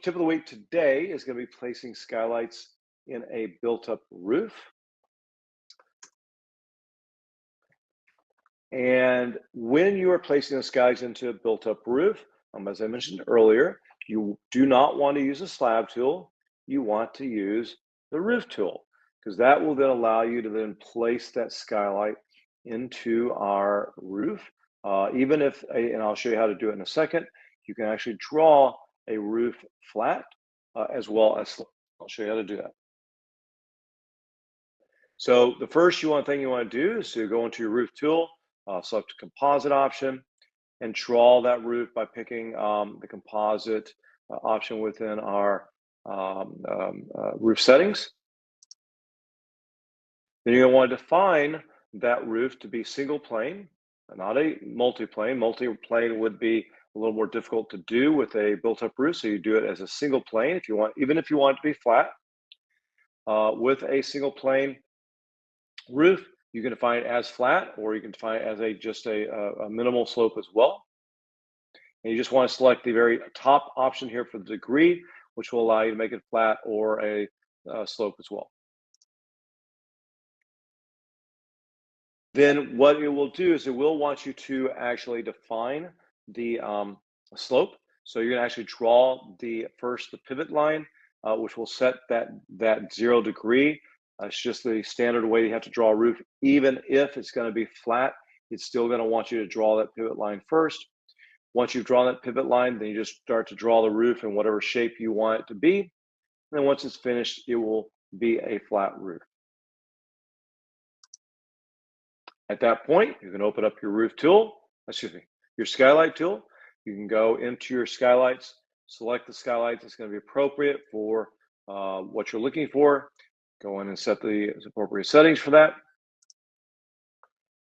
tip of the week today is going to be placing skylights in a built-up roof. And when you are placing the skylights into a built-up roof, as I mentioned earlier, you do not want to use a slab tool. You want to use the roof tool, because that will then allow you to then place that skylight into our roof. Even if, and I'll show you how to do it in a second, you can actually draw a roof flat as well as, I'll show you how to do that. So the first thing you want to do is to go into your roof tool, select a composite option, and draw that roof by picking the composite option within our roof settings. Then you're going to want to define that roof to be single plane, not a multi-plane. Multi-plane would be a little more difficult to do with a built-up roof, so you do it as a single plane if you want, even if you want it to be flat. With a single plane roof, you can define it as flat, or you can define it as just a minimal slope as well. And you just want to select the very top option here for the degree, which will allow you to make it flat or a slope as well. Then what it will do is it will want you to actually define the slope. So you're going to actually draw the pivot line, which will set that 0 degree. It's just the standard way you have to draw a roof. Even if it's going to be flat, it's still going to want you to draw that pivot line first. Once you've drawn that pivot line, then you just start to draw the roof in whatever shape you want it to be. And then once it's finished, it will be a flat roof. At that point, you can open up your roof tool, your skylight tool. You can go into your skylights, select the skylight that's going to be appropriate for what you're looking for. Go in and set the appropriate settings for that.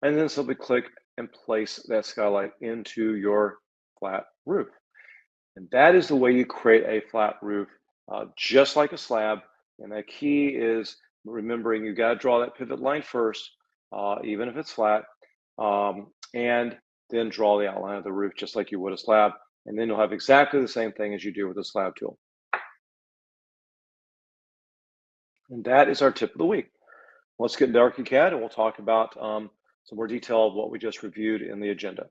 And then simply click and place that skylight into your flat roof. And that is the way you create a flat roof, just like a slab. And the key is remembering you got to draw that pivot line first, even if it's flat, and then draw the outline of the roof just like you would a slab. And then you'll have exactly the same thing as you do with a slab tool. And that is our tip of the week. Let's get into Archicad and we'll talk about some more detail of what we just reviewed in the agenda.